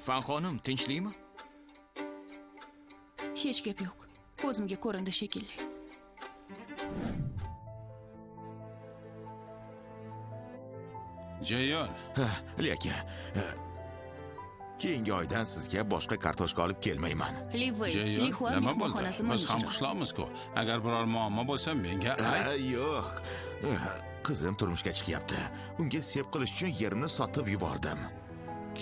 Fan xonim, tinchlikmi? Hech gap yo'q. Ko'zimga ko'rindi shekilli. Jayon. Lekin keyingi oydan sizga boshqa kartoshka olib kelmayman. Livey, Jayon, Lihua nima bo'ldi? mehmonxonasi Biz ham menejeri. qishloqmiz-ku. Agar biror muammo bo'lsa, menga ayt. Yo'q. Qizim turmushga chiqyapti. Unga sep qilish uchun yerini sotib yubordim.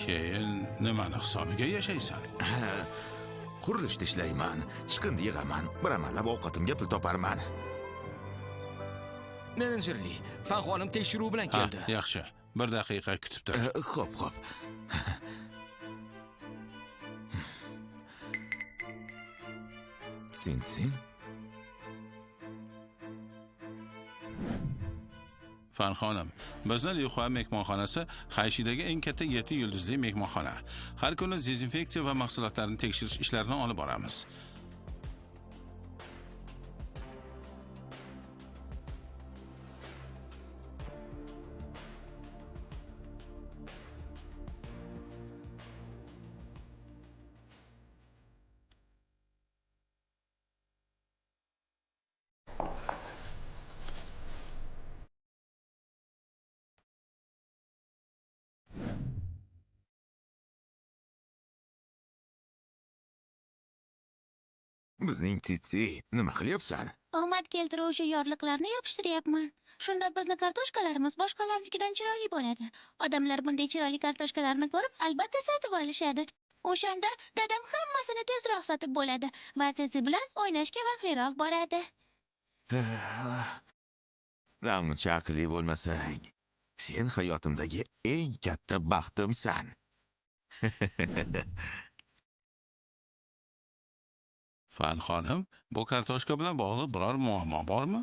Keyin nimani hisobiga yashaysan? Qurilishda ishlayman, chiqindi yig'aman, bir amallab ovqatimga pul toparman. Menejerli, Fan xonim tekshiruv bilan keldi. Yaxshi. Bir daqiqa kutib tur. Xo'p. Sin. Fan xonim, bizni Lihua mehmonxonasi Hayshidagi eng katta 7 yulduzli mehmonxona. Har kuni dezinfeksiya va mahsulotlarni tekshirish ishlarini olib boramiz. Bizning Titsi, nima qilyapsan? Omad keltiruvchi yorliqlarni yopishtiryapman. Shunda bizni kartoshkalarimiz boshqalarnikidan chiroyli bo'ladi. Odamlar bunday chiroyli kartoshkalarni ko'rib, albatta sotib olishadi. O'shanda dadam hammasini tezroq sotib bo'ladi va Titsi bilan o'ynashga vaqtliroq boradi. Namuncha aqlli bo'lmasang, sen hayotimdagi eng katta baxtimsan. Fan xonim, bu kartoshka bilan bog'liq biror muammo bormi?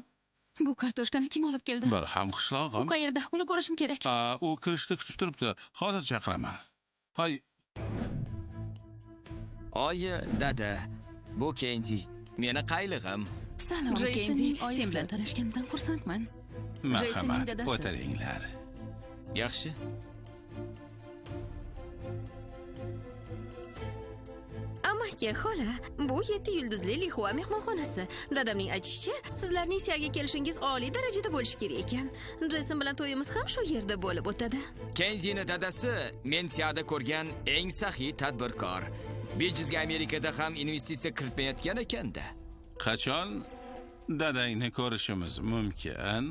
Bu kartoshkani kim olib keldi? Bir ham U qishlog'im. qayerda? Uni ko'rishim kerak. U kirishda kutib turibdi. Hozir chaqiraman. Hay, Oyi, dada, bu Kenji. Meni qaylig'im. Salom, Kenzi. Sen bilan tanishganimdan xursandman. Jasonning marhamat, dadasi. o'tiringlar. Yaxshi. Amaki, xola, bu 7 yulduzli Lihua mehmonxonasi. Dadamning aytishicha, sizlarning Siyaga kelishingiz oliy darajada bo'lishi kerak ekan. Jason bilan to'yimiz ham shu yerda bo'lib o'tadi. Kenjini dadasi men Siyada ko'rgan eng saxiy tadbirkor. Bejizga Amerikada ham investitsiya kiritmayotgan ekanda. Qachon dadangni ko'rishimiz mumkin?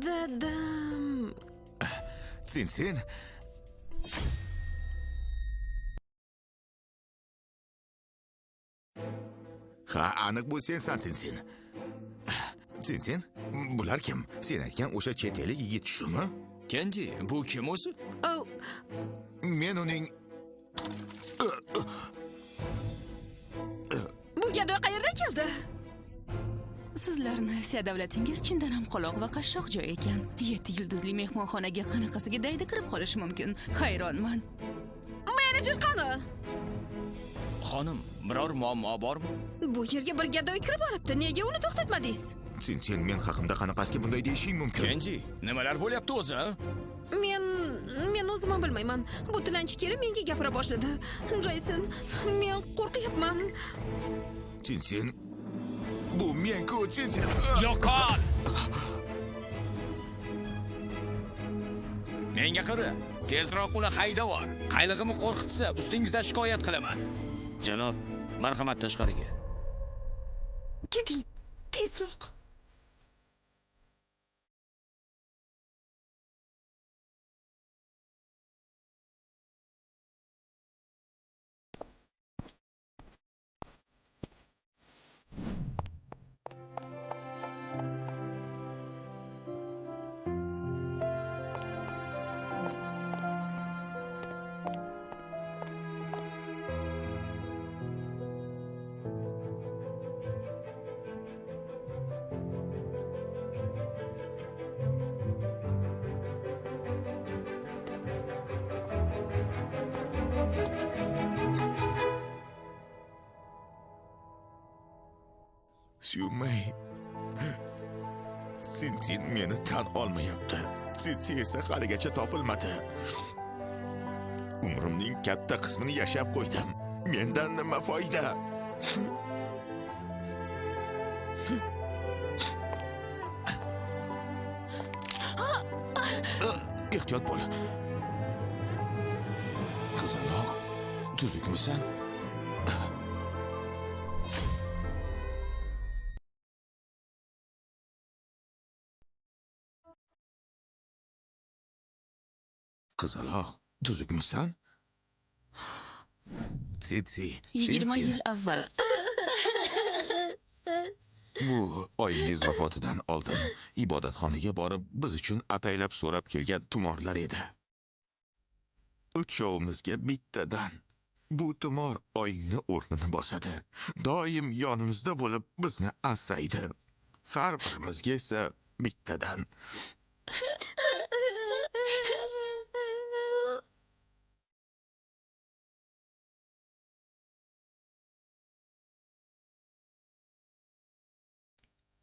Dadam... Sin. Ha, aniq bu sensan, Sin. Sin, bular kim? Sen aytgan o'sha chet ellik yigit shumi? Kenji, bu kim o'zi? Oh, Men uning bu gado qayerdan keldi? Sizlarni Siya davlatingiz chindan ham qoloq va qashshoq joy ekan. 7 yulduzli mehmonxonaga qanaqasiga daydi kirib qolish mumkin? Hayronman. Menejer qani? Xonim, biror muammo bormi? Bu yerga bir gadoy kirib olibdi. Nega uni to'xtatmadingiz? Sin men haqimda qanaqasiga bunday deyishing mumkin? Kenji, nimalar bo'lyapti o'zi? Men o'zim ham bilmayman. Bu tilanchi kelib menga gapira boshladi. Jason, men qo'rqyapman. Sin. Bu men-ku, Sin. Yo'qol! Menga qara, tezroq uni haydavor. Qaylig'imni qo'rqitsa, ustingizdan shikoyat qilaman. Janob, marhamat tashqariga. Keting, tezroq. Suyunmay. Sin meni tan olmayapti. Titsi esa haligacha topilmadi. Umrimning katta qismini yashab qo'ydim. Mendan nima foyda? Ehtiyot bo'l. Qizaloq, tuzukmisan? Qizaloq, tuzukmisan? Sitsi, 20 yil avval Bu oyingiz vafotidan oldin ibodatxonaga borib biz uchun ataylab so'rab kelgan tumorlar edi. Uchovimizga bittadan. Bu tumor oyingni o'rnini bosadi. Doim yonimizda bo'lib bizni asraydi. Har birimizga esa bittadan.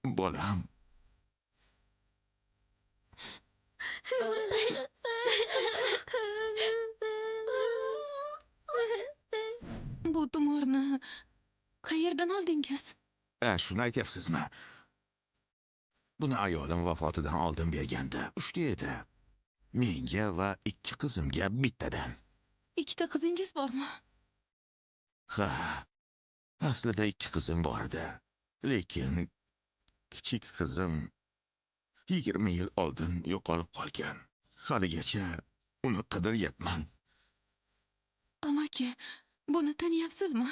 Bolam. bu tumorni qayerdan oldingiz? Shuni aytyapsizmi? Buni ayolim vafotidan oldin berganda, uchta edi. Menga va 2 qizimga bittadan. Ikkita qizingiz bormi? Ha. Aslida 2 qizim bor edi. Lekin kichik qizim 20 yil oldin yo'qolib qolgan. Haligacha uni qidiryapman. Amaki, buni taniyapsizmi?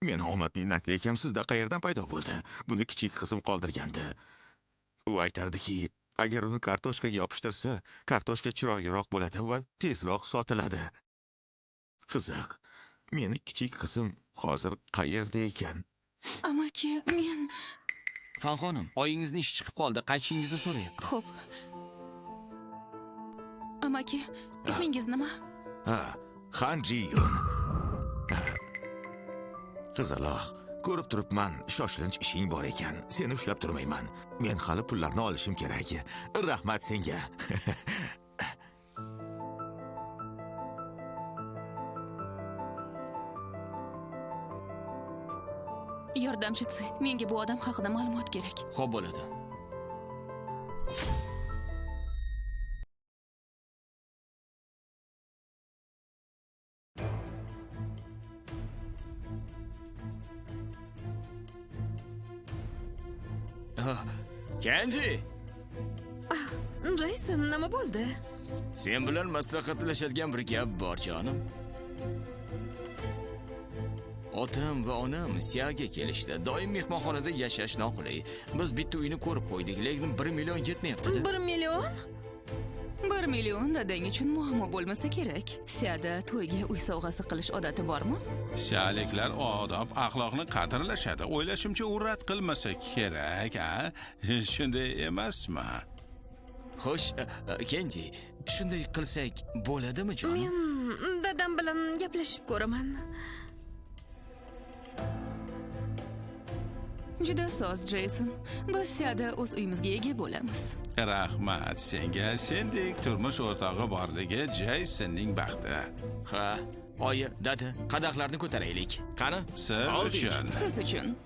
Men omadli nakli ekam sizda qayerdan paydo bo'ldi? Buni kichik qizim qoldirgandi. U aytardiki, agar uni kartoshkaga yopishtirsa, kartoshka chiroyliroq bo'ladi va tezroq sotiladi. Qiziq, meni kichik qizim hozir qayerda ekan? Amaki, men... Fanxonim, oyingizni ishi chiqib qoldi, qaytishingizni so'rayapti. Xo'p. Amaki, ismingiz nima? Ha, Han Ji-yun. Qizaloq, ko'rib turibman, shoshilinch ishing bor ekan. Seni ushlab turmayman. Men hali pullarni olishim kerak. Rahmat senga. Yordamchisi, menga bu odam haqida ma'lumot kerak. Xo'p bo'ladi. Kenji, Jayson, nima bo'ldi? sen bilan maslahatlashadigan bir gap bor jonim. Otam va onam Siyaga kelishdi. Doim mehmonxonada yashash noqulay. Biz bitta uyni ko'rib qo'ydik, lekin 1 million yetmayapti. 1 million? 1 million dadang uchun muammo bo'lmasa kerak. Siyada to'yga uy sovg'asi qilish odati bormi? Siyaliklar odob, axloqni qadrlashadi. O'ylashimcha, u rad qilmasa kerak, a? Shunday emasmi? Xo'sh, Kenji, shunday qilsak bo'ladimi jonim? Men dadam bilan gaplashib ko'raman. Juda soz, Jayson. Biz Siyada o'z uyimizga ega bo'lamiz. Rahmat senga. Sendek turmush o'rtog'i borligi Jaysonning baxti. Ha, oyi, dada, qadoqlarni ko'taraylik. Qani? Siz Oldik. uchun. Siz uchun.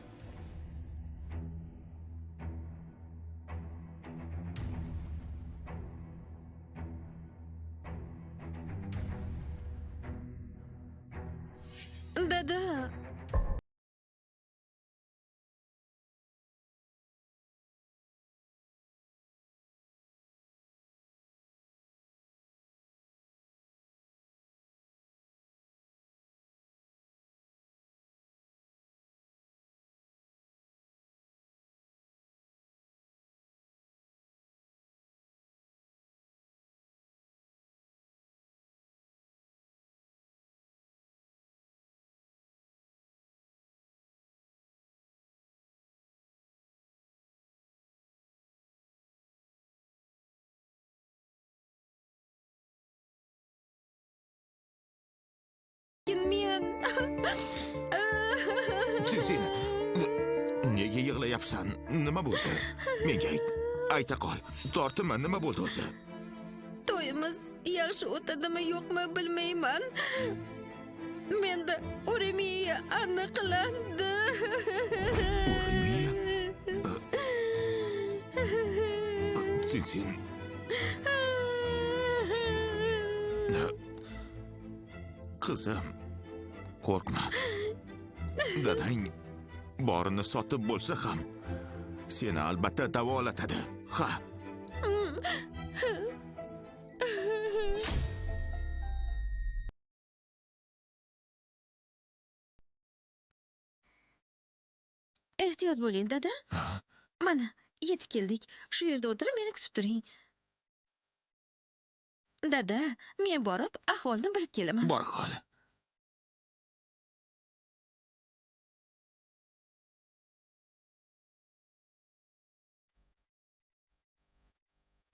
Dada, men Sen nega yig'layapsan? Nima bo'ldi? Menga ayt. Ayta qol. Tortma, nima bo'ldi o'zi? to'yimiz yaxshi o'tadimi yo'qmi bilmayman. Menda uremiya aniqlandi. Uremiya? Sen qizim, qo'rqma. Dadang borini sotib bo'lsa ham seni albatta davolatadi. Ha. Ehtiyot bo'ling, dada. Mana, yetib keldik. Shu yerda o'tirib meni kutib turing. Dada, men borib ahvolni bilib kelaman. Bor qol.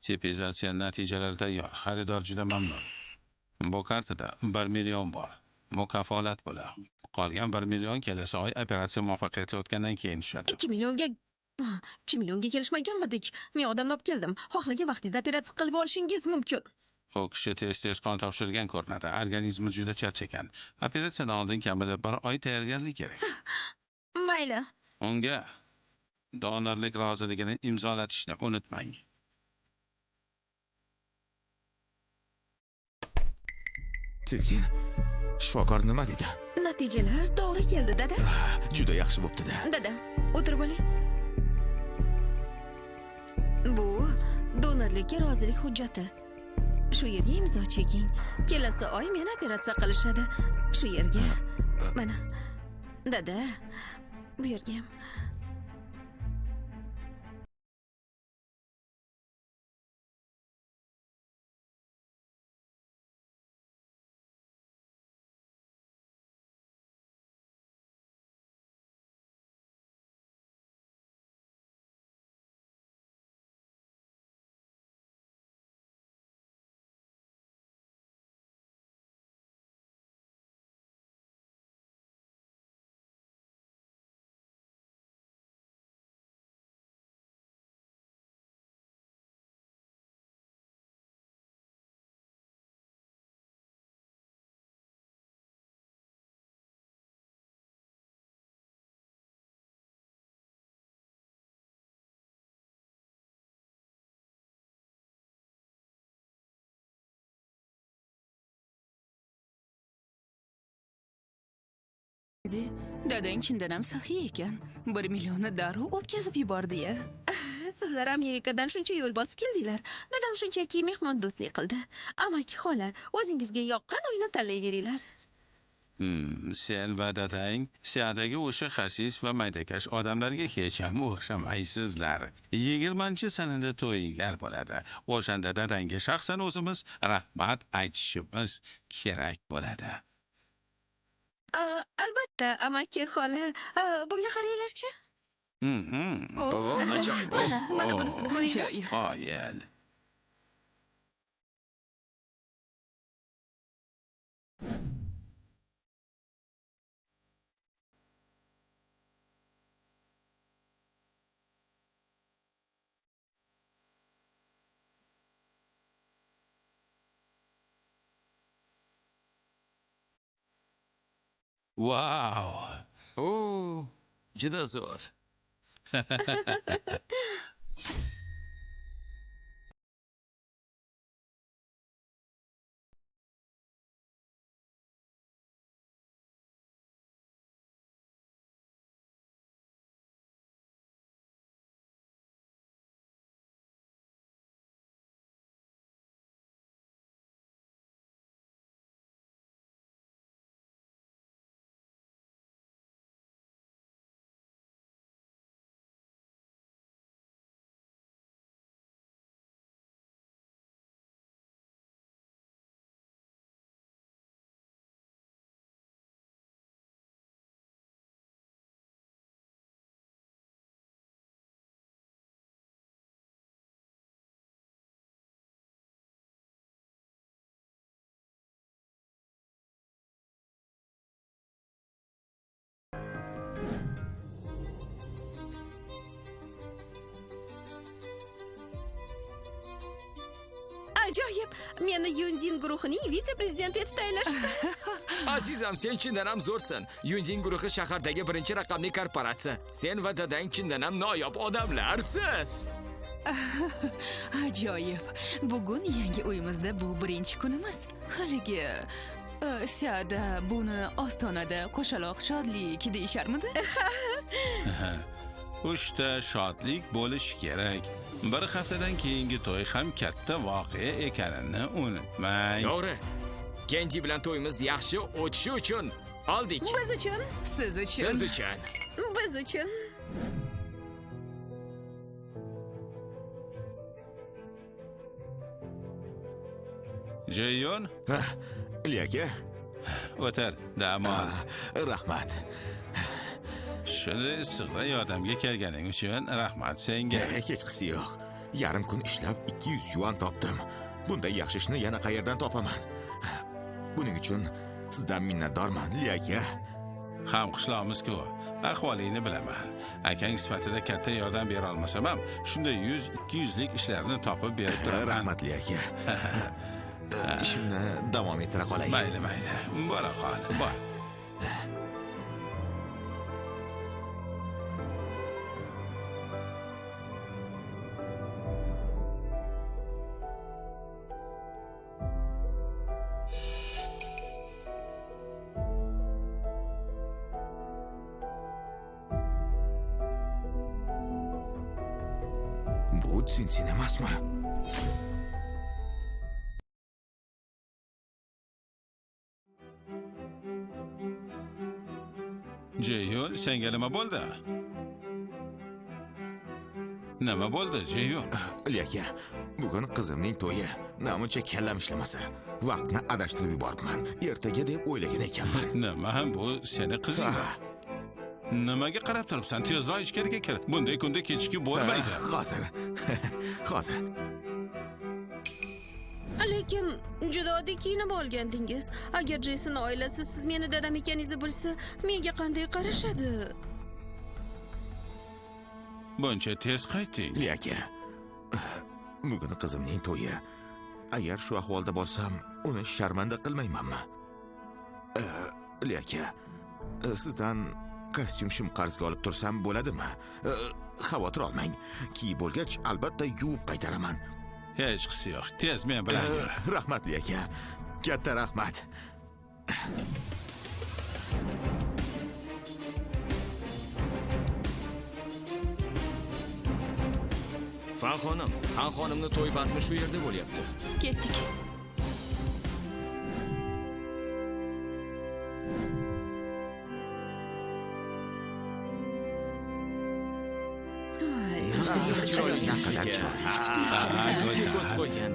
Tipizatsiya natijalari tayyor. Xaridor juda mamnun. Bu kartada 1 million bor. Bu kafolat puli. Qolgan 1 million kelasi oy operatsiya muvaffaqiyatli o'tgandan keyin tushadi. 2 millionga 2 millionga kelishmaganmidik. Men odamni olib keldim. Xohlagan vaqtingizda operatsiya qilib olishingiz mumkin. U kishi tez qon topshirgan ko'rinadi. Organizmi juda charchagan. Operatsiyadan oldin kamida 1 oy tayyorgarlik kerak. Mayli. Unga donorlik roziligini imzolatishni unutmang. Sen shifokor nima dedi? Natijalar to'g'ri keldi, dada. Juda yaxshi bo'pti-da. Dada, o'tirib oling. Bu donorlikka rozilik hujjati. Shu yerga imzo cheking. Kelasi oy meni operatsiya qilishadi. Shu yerga. Mana. Dada, bu yerga ham. Dadang chindan ham saxiy ekan. 1 millionni darrov o'tkazib yubordi-ya. Sizlar Amerikadan shuncha yo'l bosib keldinglar. Dadam shunchaki mehmondo'stlik qildi. Amaki xola, o'zingizga yoqqan uyni tanlayveringlar. Sen va dadang siyadagi o'sha xasis va maydakash odamlarga hech ham o'xshamaysizlar. 20-sanada to'yinglar bo'ladi. O'shanda dadangga shaxsan o'zimiz rahmat aytishimiz kerak bo'ladi. Albatta, amaki xola. Bunga qaranglar-chi. Ajoyib. Mana bunisini ko'ring. Ajoyib. Qoyil. Wow. O, juda zo'r. Ajoyib. Meni Yunzin guruhining vitse-prezidenti etib tayinlashibdi. Azizam, sen chindan ham zo'rsan. Yunjin guruhi shahardagi birinchi raqamli korporatsiya. Sen va dadang chindan ham noyob odamlarsiz. Ajoyib. Bugun yangi uyimizda bu birinchi kunimiz. Haligi Siyada buni ostonada qo'shaloq shodlik deyisharmidi? 3 ta shodlik bo'lishi kerak. Bir haftadan keyingi to'y ham katta voqea ekanini unutmang. To'g'ri. Kenji bilan to'yimiz yaxshi o'tishi uchun oldik. Biz uchun, Siz uchun. Siz uchun. biz uchun. Jayon, Aka, o'tir, dam ol. rahmat. Shuni issiqda yordamga kelganing uchun rahmat senga. Hechqisi yo'q. Yarim kun ishlab 200 yuan topdim. Bunday yaxshi ishni yana qayerdan topaman? Buning uchun sizdan minnatdorman, aka. Ham qishloqmiz-ku. Ahvolingni bilaman. Akang sifatida katta yordam bera olmasam ham, shunda 100-200 lik ishlarni topib berib turaman. Rahmatli aka. Ishimni davom ettira qolay. Mayli. Bora qol. Bor. Bu Tsintin emasmi? Jayon, senga nima bo'ldi? Nima bo'ldi, Jayon? Aka, bugun qizimning to'yi. Namuncha kallam ishlamasa, vaqtni adashtirib yuboribman. Ertaga deb o'ylagan ekanman. Nima bu seni qizing? Nimaga qarab turibsan? Tezroq ichkariga kir. Bunday kunda kechikib bo'lmaydi. Hozir. Hozir. Lekin juda oddiy kiyinib olgandingiz. Agar Jeyson oilasi siz meni dadam ekaningizni bilsa, menga qanday qarashadi? Buncha tez qaytding. Aka, bugun qizimning to'yi. Agar shu ahvolda bo'lsam, uni sharmanda qilmaymanmi? Aka, sizdan kostyum-shim qarzga olib tursam bo'ladimi? Xavotir olmang. Kiyib bo'lgach, albatta yuvib qaytaraman. Hech qisi yo'q. Tez men bilan yur. Rahmatli aka. Katta rahmat. Fan xonim, Han xonimni to'y basmi shu yerda bo'lyapti. Ketdik. Naqadar chiroyli.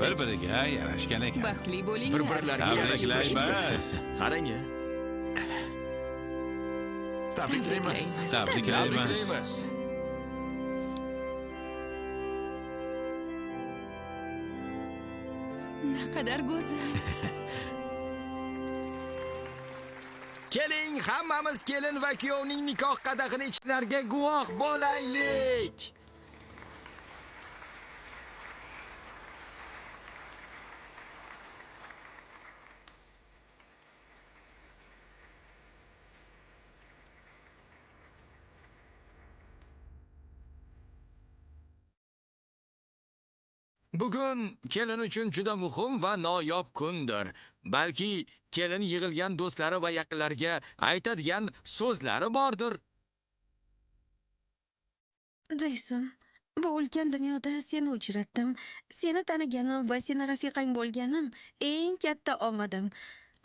Bir-biriga yarashgan ekan. Baxtli bo'ling. Bir-birlariga Tabriklaymiz. Qarang. Tabriklaymiz. Tabriklaymiz. Naqadar go'zal. Keling, hammamiz kelin va kuyovning nikoh qadag'ini ichlarga guvoh bo'laylik. Bugun kelin uchun juda muhim va noyob kundir. Balki kelin yig'ilgan do'stlari va yaqinlariga aytadigan so'zlari bordir. Jeyson, bu ulkan dunyoda seni uchratdim. Seni taniganim va seni rafiqang bo'lganim eng katta omadim.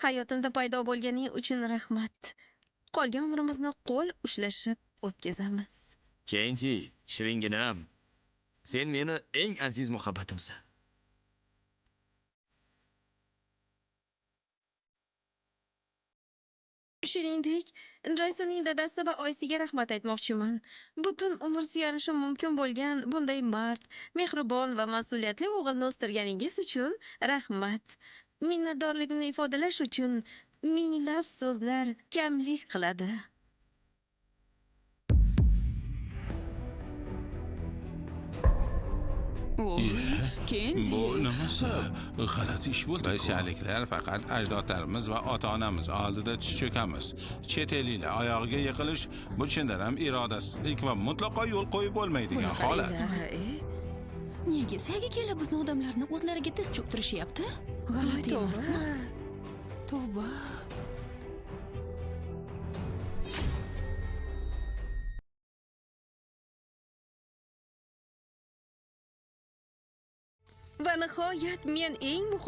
Hayotimda paydo bo'lganing uchun rahmat. Qolgan umrimizni qo'l ushlashib o'tkazamiz. Kenji, shiringinam. Sen meni eng aziz muhabbatimsan. Shuningdek, Jeysonning dadasi va oyisiga rahmat aytmoqchiman. Butun umr suyanishim mumkin bo'lgan bunday mard, mehribon va mas'uliyatli o'g'ilni o'stirganingiz uchun rahmat. Minnatdorligimni ifodalash uchun minglab so'zlar kamlik qiladi. Voy, Kenzi. Bu nimasi? G'alati ish bo'ldi. Biz shaliklar faqat ajdodlarimiz va ota-onamiz oldida tiz cho'kamiz. Chet elliklar oyog'iga yiqilish bu chindan ham irodasizlik va mutlaqo yo'l qo'yib bo'lmaydigan holat. Nega saga kelib bizni odamlarni o'zlariga tiz cho'ktirishyapti? G'alati emasmi? Tavba. Va nihoyat men eng muhim